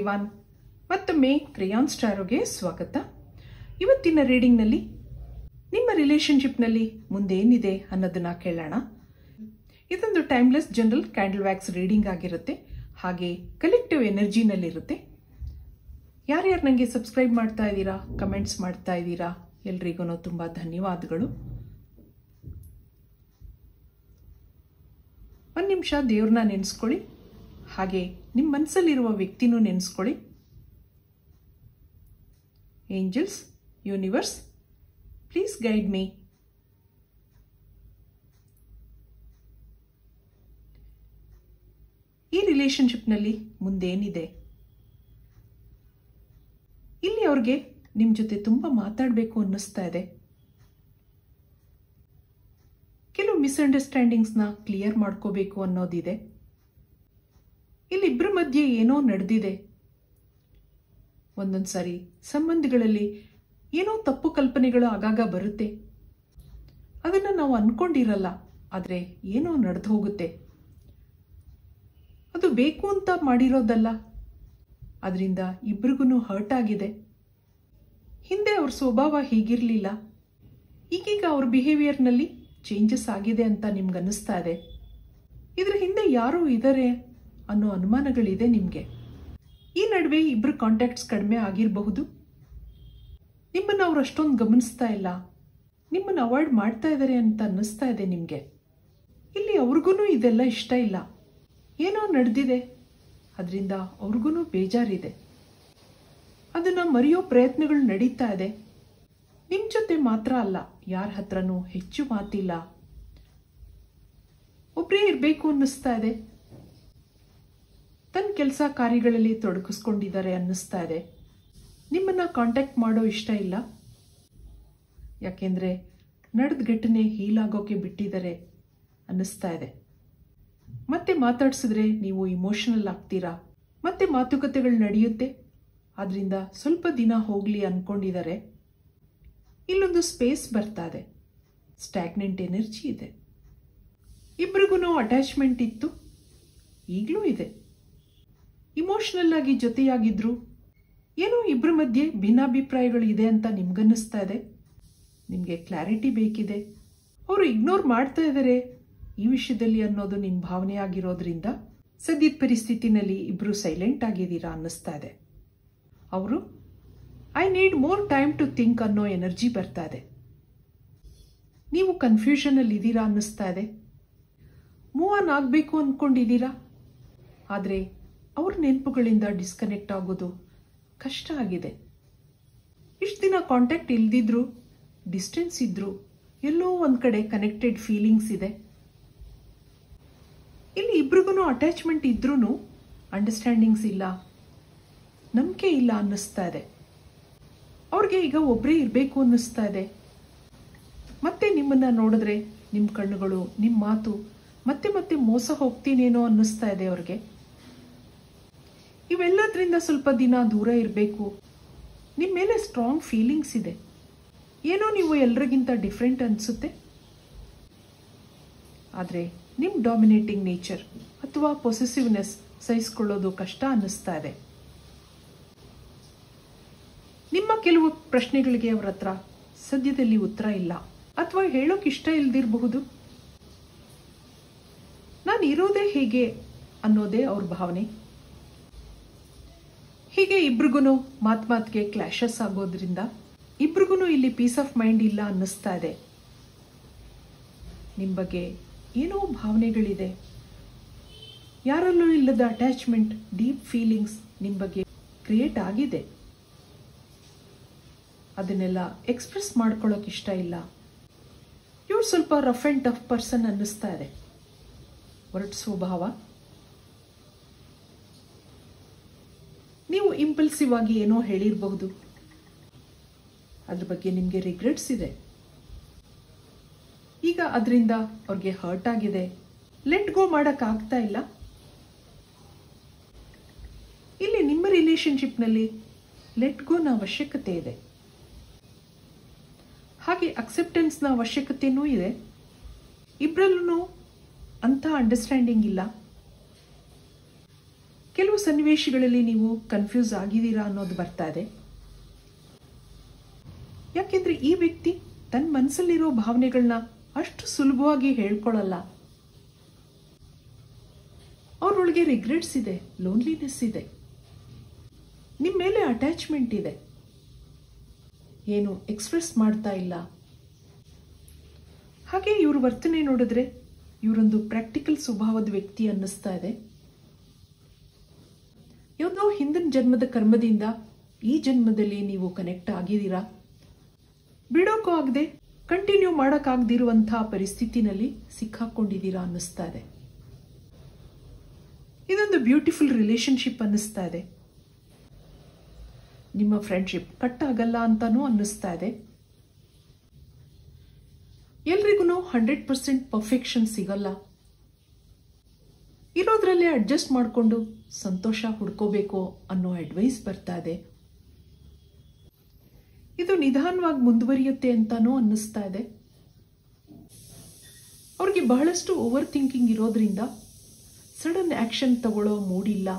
Everyone, ಮತ್ತೊಮ್ಮೆ crayons ಟಾರೋಗೆ ಸ್ವಾಗತ. ಇವತ್ತಿನ ರೀಡಿಂಗ್ನಲ್ಲಿ ನಿಮ್ಮ ರಿಲೇಶನ್ಶಿಪ್ನಲ್ಲಿ ಮುಂದೆ ಏನಿದೆ ಅನ್ನೋದನ್ನ ಕೇಳೋಣ. ಇದೊಂದು timeless general candle wax reading ಆಗಿರುತ್ತೆ, ಹಾಗೆ ಕಲೆಕ್ಟಿವ್ ಎನರ್ಜಿನಲ್ಲಿರುತ್ತೆ. ಯಾರ್ಯಾರು ನನಗೆ ಸಬ್ಸ್ಕ್ರೈಬ್ ಮಾಡ್ತಾ ಇದ್ದೀರಾ, ಕಮೆಂಟ್ಸ್ ಮಾಡ್ತಾ ಇದ್ದೀರಾ, ಎಲ್ರಿಗೂ ತುಂಬ ಧನ್ಯವಾದಗಳು. ಒಂದು ನಿಮಿಷ ದೇವ್ರನ್ನ ನೆನೆಸ್ಕೊಳ್ಳಿ, ಹಾಗೆ ನಿಮ್ಮ ಮನಸ್ಸಲ್ಲಿರುವ ವ್ಯಕ್ತಿನೂ ನೆನೆಸ್ಕೊಳ್ಳಿ. Angels, universe, please guide me. ಈ ರಿಲೇಶನ್ಶಿಪ್ನಲ್ಲಿ ಮುಂದೇನಿದೆ? ಇಲ್ಲಿ ಅವ್ರಿಗೆ ನಿಮ್ಮ ಜೊತೆ ತುಂಬ ಮಾತಾಡಬೇಕು ಅನ್ನಿಸ್ತಾ ಇದೆ. ಕೆಲವು ಮಿಸ್ಅಂಡರ್ಸ್ಟ್ಯಾಂಡಿಂಗ್ಸ್ನ ಕ್ಲಿಯರ್ ಮಾಡ್ಕೋಬೇಕು ಅನ್ನೋದಿದೆ. ಇಲ್ಲಿಬ್ಬರ ಮಧ್ಯೆ ಏನೋ ನಡೆದಿದೆ. ಒಂದೊಂದ್ಸಾರಿ ಸಂಬಂಧಗಳಲ್ಲಿ ಏನೋ ತಪ್ಪು ಕಲ್ಪನೆಗಳು ಆಗಾಗ ಬರುತ್ತೆ. ಅದನ್ನು ನಾವು ಅನ್ಕೊಂಡಿರಲ್ಲ, ಆದರೆ ಏನೋ ನಡೆದು ಹೋಗುತ್ತೆ. ಅದು ಬೇಕು ಅಂತ ಮಾಡಿರೋದಲ್ಲ, ಅದರಿಂದ ಇಬ್ರಿಗೂ ಹರ್ಟ್ ಆಗಿದೆ. ಹಿಂದೆ ಅವ್ರ ಸ್ವಭಾವ ಹೀಗಿರಲಿಲ್ಲ, ಈಗೀಗ ಅವ್ರ ಬಿಹೇವಿಯರ್ನಲ್ಲಿ ಚೇಂಜಸ್ ಆಗಿದೆ ಅಂತ ನಿಮ್ಗನ್ನಿಸ್ತಾ ಇದೆ. ಇದ್ರ ಹಿಂದೆ ಯಾರೋ ಇದ್ದಾರೆ ಅನ್ನೋ ಅನುಮಾನಗಳಿದೆ ನಿಮಗೆ. ಈ ನಡುವೆ ಇಬ್ಬರು ಕಾಂಟ್ಯಾಕ್ಟ್ಸ್ ಕಡಿಮೆ ಆಗಿರಬಹುದು. ನಿಮ್ಮನ್ನು ಅವ್ರು ಅಷ್ಟೊಂದು ಗಮನಿಸ್ತಾ ಇಲ್ಲ, ನಿಮ್ಮನ್ನು ಅವಾಯ್ಡ್ ಮಾಡ್ತಾ ಇದ್ದಾರೆ ಅಂತ ಅನ್ನಿಸ್ತಾ ಇದೆ ನಿಮಗೆ. ಇಲ್ಲಿ ಅವ್ರಿಗೂ ಇದೆಲ್ಲ ಇಷ್ಟ ಇಲ್ಲ. ಏನೋ ನಡೆದಿದೆ, ಅದರಿಂದ ಅವ್ರಿಗೂ ಬೇಜಾರಿದೆ. ಅದನ್ನು ಮರೆಯೋ ಪ್ರಯತ್ನಗಳು ನಡೀತಾ ಇದೆ. ನಿಮ್ಮ ಜೊತೆ ಮಾತ್ರ ಅಲ್ಲ, ಯಾರ ಹತ್ರನೂ ಹೆಚ್ಚು ಮಾತಿಲ್ಲ. ಒಬ್ಬರೇ ಇರಬೇಕು ಅನ್ನಿಸ್ತಾ ಇದೆ. ತನ್ನ ಕೆಲಸ ಕಾರ್ಯಗಳಲ್ಲಿ ತೊಡಗಿಸ್ಕೊಂಡಿದ್ದಾರೆ ಅನ್ನಿಸ್ತಾ ಇದೆ. ನಿಮ್ಮನ್ನು ಕಾಂಟ್ಯಾಕ್ಟ್ ಮಾಡೋ ಇಷ್ಟ ಇಲ್ಲ, ಯಾಕೆಂದರೆ ನಡೆದ ಘಟನೆ ಹೀಲಾಗೋಕೆ ಬಿಟ್ಟಿದ್ದಾರೆ ಅನ್ನಿಸ್ತಾ ಇದೆ. ಮತ್ತೆ ಮಾತಾಡ್ಸಿದ್ರೆ ನೀವು ಇಮೋಷನಲ್ ಆಗ್ತೀರಾ, ಮತ್ತೆ ಮಾತುಕತೆಗಳು ನಡೆಯುತ್ತೆ. ಅದರಿಂದ ಸ್ವಲ್ಪ ದಿನ ಹೋಗಲಿ ಅಂದ್ಕೊಂಡಿದ್ದಾರೆ. ಇಲ್ಲೊಂದು ಸ್ಪೇಸ್ ಬರ್ತಾ ಇದೆ, ಸ್ಟ್ಯಾಗ್ನೆಂಟ್ ಎನರ್ಜಿ ಇದೆ. ಇಬ್ರಿಗೂ ಅಟ್ಯಾಚ್ಮೆಂಟ್ ಇತ್ತು, ಈಗಲೂ ಇದೆ. ಇಮೋಷನಲ್ ಆಗಿ ಜೊತೆಯಾಗಿದ್ರು. ಏನೋ ಇಬ್ಬರ ಮಧ್ಯೆ ಭಿನ್ನಾಭಿಪ್ರಾಯಗಳು ಇದೆ ಅಂತ ನಿಮ್ಗನ್ನಿಸ್ತಾ ಇದೆ. ನಿಮಗೆ ಕ್ಲಾರಿಟಿ ಬೇಕಿದೆ. ಅವರು ಇಗ್ನೋರ್ ಮಾಡ್ತಾ ಇದ್ದಾರೆ ಈ ವಿಷಯದಲ್ಲಿ ಅನ್ನೋದು ನಿಮ್ಮ ಭಾವನೆ ಆಗಿರೋದ್ರಿಂದ ಸದ್ಯದ ಪರಿಸ್ಥಿತಿನಲ್ಲಿ ಇಬ್ಬರು ಸೈಲೆಂಟ್ ಆಗಿದ್ದೀರಾ ಅನ್ನಿಸ್ತಾ ಇದೆ. ಅವರು I need more time to think ಅನ್ನೋ ಎನರ್ಜಿ ಬರ್ತಾ ಇದೆ. ನೀವು ಕನ್ಫ್ಯೂಷನಲ್ಲಿ ಇದ್ದೀರಾ ಅನ್ನಿಸ್ತಾ ಇದೆ. ಮೂವ್ ಆನ್ ಆಗಬೇಕು ಅಂದ್ಕೊಂಡಿದ್ದೀರಾ, ಆದರೆ ಅವ್ರ ನೆನಪುಗಳಿಂದ ಡಿಸ್ಕನೆಕ್ಟ್ ಆಗೋದು ಕಷ್ಟ ಆಗಿದೆ. ಇಷ್ಟು ದಿನ ಕಾಂಟ್ಯಾಕ್ಟ್ ಇಲ್ದಿದ್ರು, ಡಿಸ್ಟೆನ್ಸ್ ಇದ್ರು, ಎಲ್ಲೋ ಒಂದು ಕಡೆ ಕನೆಕ್ಟೆಡ್ ಫೀಲಿಂಗ್ಸ್ ಇದೆ. ಇಲ್ಲಿ ಇಬ್ರಿಗೂ ಅಟ್ಯಾಚ್ಮೆಂಟ್ ಇದ್ರೂ ಅಂಡರ್ಸ್ಟ್ಯಾಂಡಿಂಗ್ಸ್ ಇಲ್ಲ, ನಂಬಿಕೆ ಇಲ್ಲ ಅನ್ನಿಸ್ತಾ ಇದೆ. ಅವ್ರಿಗೆ ಈಗ ಒಬ್ಬರೇ ಇರಬೇಕು ಅನ್ನಿಸ್ತಾ ಇದೆ. ಮತ್ತೆ ನಿಮ್ಮನ್ನು ನೋಡಿದ್ರೆ ನಿಮ್ಮ ಕಣ್ಣುಗಳು, ನಿಮ್ಮ ಮಾತು ಮತ್ತೆ ಮತ್ತೆ ಮೋಸ ಹೋಗ್ತೀನೇನೋ ಅನ್ನಿಸ್ತಾ ಇದೆ ಅವ್ರಿಗೆ. ಇವೆಲ್ಲದರಿಂದ ಸ್ವಲ್ಪ ದಿನ ದೂರ ಇರಬೇಕು. ನಿಮ್ಮ ಮೇಲೆ ಸ್ಟ್ರಾಂಗ್ ಫೀಲಿಂಗ್ಸ್ ಇದೆ. ಏನೋ ನೀವು ಎಲ್ಲರಿಗಿಂತ ಡಿಫ್ರೆಂಟ್ ಅನಿಸುತ್ತೆ, ಆದರೆ ನಿಮ್ಮ ಡಾಮಿನೇಟಿಂಗ್ ನೇಚರ್ ಅಥವಾ ಪೊಸೆಸಿವ್ನೆಸ್ ಸಹಿಸ್ಕೊಳ್ಳೋದು ಕಷ್ಟ ಅನ್ನಿಸ್ತಾ ಇದೆ. ನಿಮ್ಮ ಕೆಲವು ಪ್ರಶ್ನೆಗಳಿಗೆ ಅವ್ರ ಹತ್ರ ಸದ್ಯದಲ್ಲಿ ಉತ್ತರ ಇಲ್ಲ, ಅಥವಾ ಹೇಳೋಕೆ ಇಷ್ಟ ಇಲ್ದಿರಬಹುದು. ನಾನು ಇರೋದೇ ಹೇಗೆ ಅನ್ನೋದೇ ಅವ್ರ ಭಾವನೆ. ಹೀಗೆ ಇಬ್ರಿಗೂ ಮಾತಿಗೆ ಕ್ಲಾಶಸ್ ಆಗೋದ್ರಿಂದ ಇಬ್ರಿಗೂ ಇಲ್ಲಿ ಪೀಸ್ ಆಫ್ ಮೈಂಡ್ ಇಲ್ಲ ಅನ್ನಿಸ್ತಾ ಇದೆ. ನಿಮ್ಮ ಬಗ್ಗೆ ಏನೋ ಭಾವನೆಗಳಿದೆ. ಯಾರಲ್ಲೂ ಇಲ್ಲದ ಅಟ್ಯಾಚ್ಮೆಂಟ್, ಡೀಪ್ ಫೀಲಿಂಗ್ಸ್ ನಿಮ್ಮ ಬಗ್ಗೆ ಕ್ರಿಯೇಟ್ ಆಗಿದೆ. ಅದನ್ನೆಲ್ಲ ಎಕ್ಸ್ಪ್ರೆಸ್ ಮಾಡ್ಕೊಳ್ಳೋಕೆ ಇಷ್ಟ ಇಲ್ಲ. ಇವ್ರು ಸ್ವಲ್ಪ ರಫ್ ಆ್ಯಂಡ್ ಟಫ್ ಪರ್ಸನ್ ಅನ್ನಿಸ್ತಾ ಇದೆ. ಒರಟು ಸ್ವಭಾವ. ನೀವು ಇಂಪಲ್ಸಿವ್ ಆಗಿ ಏನೋ ಹೇಳಿರಬಹುದು, ಅದ್ರ ಬಗ್ಗೆ ನಿಮಗೆ ರಿಗ್ರೆಟ್ಸ್ ಇದೆ. ಈಗ ಅದರಿಂದ ಅವ್ರಿಗೆ ಹರ್ಟ್ ಆಗಿದೆ. ಲೆಟ್ ಗೋ ಮಾಡೋಕ್ಕಾಗ್ತಾ ಇಲ್ಲ. ಇಲ್ಲಿ ನಿಮ್ಮ ರಿಲೇಶನ್ಶಿಪ್ನಲ್ಲಿ ಲೆಟ್ ಗೋನ ಅವಶ್ಯಕತೆ ಇದೆ, ಹಾಗೆ ಅಕ್ಸೆಪ್ಟೆನ್ಸ್ನ ಅವಶ್ಯಕತೆಯೂ ಇದೆ. ಇಬ್ಬರಲ್ಲೂ ಅಂಥ ಅಂಡರ್ಸ್ಟ್ಯಾಂಡಿಂಗ್ ಇಲ್ಲ. ಕೆಲವು ಸನ್ನಿವೇಶಗಳಲ್ಲಿ ನೀವು ಕನ್ಫ್ಯೂಸ್ ಆಗಿದ್ದೀರಾ ಅನ್ನೋದು ಬರ್ತಾ ಇದೆ. ಯಾಕೆಂದ್ರೆ ಈ ವ್ಯಕ್ತಿ ತನ್ನ ಮನಸ್ಸಲ್ಲಿರೋ ಭಾವನೆಗಳನ್ನ ಅಷ್ಟು ಸುಲಭವಾಗಿ ಹೇಳ್ಕೊಳ್ಳಲ್ಲ. ಅವರೊಳಗೆ ರಿಗ್ರೆಟ್ಸ್ ಇದೆ, ಲೋನ್ಲಿನೆಸ್ ಇದೆ, ನಿಮ್ಮ ಮೇಲೆ ಅಟ್ಯಾಚ್ಮೆಂಟ್ ಇದೆ, ಏನು ಎಕ್ಸ್ಪ್ರೆಸ್ ಮಾಡ್ತಾ ಇಲ್ಲ. ಹಾಗೆ ಇವ್ರ ವರ್ತನೆ ನೋಡಿದ್ರೆ ಇವರೊಂದು ಪ್ರಾಕ್ಟಿಕಲ್ ಸ್ವಭಾವದ ವ್ಯಕ್ತಿ ಅನ್ನಿಸ್ತಾ ಇದೆ. ಯಾವುದೋ ಹಿಂದಿನ ಜನ್ಮದ ಕರ್ಮದಿಂದ ಈ ಜನ್ಮದಲ್ಲಿ ನೀವು ಕನೆಕ್ಟ್ ಆಗಿದ್ದೀರಾ. ಬಿಡೋಕ್ಕೂ ಆಗದೆ ಕಂಟಿನ್ಯೂ ಮಾಡೋಕ್ಕಾಗದಿರುವಂತಹ ಪರಿಸ್ಥಿತಿನಲ್ಲಿ ಸಿಕ್ಕಾಕೊಂಡಿದ್ದೀರಾ ಅನ್ನಿಸ್ತಾ ಇದೆ. ಇದೊಂದು ಬ್ಯೂಟಿಫುಲ್ ರಿಲೇಶನ್ಶಿಪ್ ಅನ್ನಿಸ್ತಾ ಇದೆ. ನಿಮ್ಮ ಫ್ರೆಂಡ್ಶಿಪ್ ಕಟ್ ಆಗಲ್ಲ ಅಂತಾನೂ ಅನ್ನಿಸ್ತಾ ಇದೆ. ಎಲ್ರಿಗೂ 100% ಪರ್ಫೆಕ್ಷನ್ ಸಿಗಲ್ಲ. ಇರೋದ್ರಲ್ಲೇ ಅಡ್ಜಸ್ಟ್ ಮಾಡಿಕೊಂಡು ಸಂತೋಷ ಹುಡ್ಕೋಬೇಕು ಅನ್ನೋ ಅಡ್ವೈಸ್ ಬರ್ತಾ ಇದೆ. ಇದು ನಿಧಾನವಾಗಿ ಮುಂದುವರಿಯುತ್ತೆ ಅಂತಾನೂ ಅನ್ನಿಸ್ತಾ ಇದೆ. ಅವ್ರಿಗೆ ಬಹಳಷ್ಟು ಓವರ್ ಥಿಂಕಿಂಗ್ ಇರೋದ್ರಿಂದ ಸಡನ್ ಆಕ್ಷನ್ ತಗೊಳ್ಳೋ ಮೂಡಿಲ್ಲ.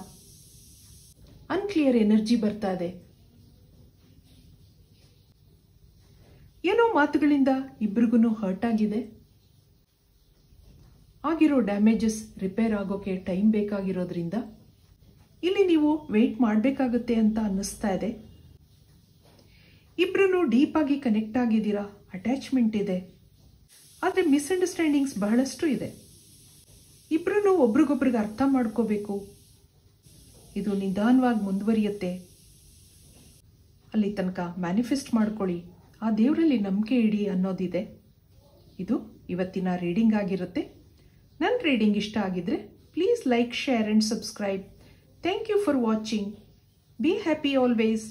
ಅನ್ಕ್ಲಿಯರ್ ಎನರ್ಜಿ ಬರ್ತಾ ಇದೆ. ಏನೋ ಮಾತುಗಳಿಂದ ಇಬ್ರಿಗೂ ಹರ್ಟ್ ಆಗಿದೆ. ಆಗಿರೋ ಡ್ಯಾಮೇಜಸ್ ರಿಪೇರ್ ಆಗೋಕೆ ಟೈಮ್ ಬೇಕಾಗಿರೋದ್ರಿಂದ ಇಲ್ಲಿ ನೀವು ವೆಯ್ಟ್ ಮಾಡಬೇಕಾಗುತ್ತೆ ಅಂತ ಅನ್ನಿಸ್ತಾ ಇದೆ. ಇಬ್ರು ಡೀಪ್ ಆಗಿ ಕನೆಕ್ಟ್ ಆಗಿದ್ದೀರಾ, ಅಟ್ಯಾಚ್ಮೆಂಟ್ ಇದೆ. ಆದರೆ ಮಿಸ್ಅಂಡರ್ಸ್ಟ್ಯಾಂಡಿಂಗ್ಸ್ ಬಹಳಷ್ಟು ಇದೆ. ಇಬ್ರು ಒಬ್ರಿಗೊಬ್ರಿಗೆ ಅರ್ಥ ಮಾಡ್ಕೋಬೇಕು. ಇದು ನಿಧಾನವಾಗಿ ಮುಂದುವರಿಯುತ್ತೆ. ಅಲ್ಲಿ ತನಕ ಮ್ಯಾನಿಫೆಸ್ಟ್ ಮಾಡ್ಕೊಳ್ಳಿ, ಆ ದೇವರಲ್ಲಿ ನಂಬಿಕೆ ಇಡಿ ಅನ್ನೋದಿದೆ. ಇದು ಇವತ್ತಿನ ರೀಡಿಂಗ್ ಆಗಿರುತ್ತೆ. ನನ್ನ ರೀಡಿಂಗ್ ಇಷ್ಟ ಆಗಿದ್ರೆ please like, share and subscribe. Thank you for watching. Be happy always.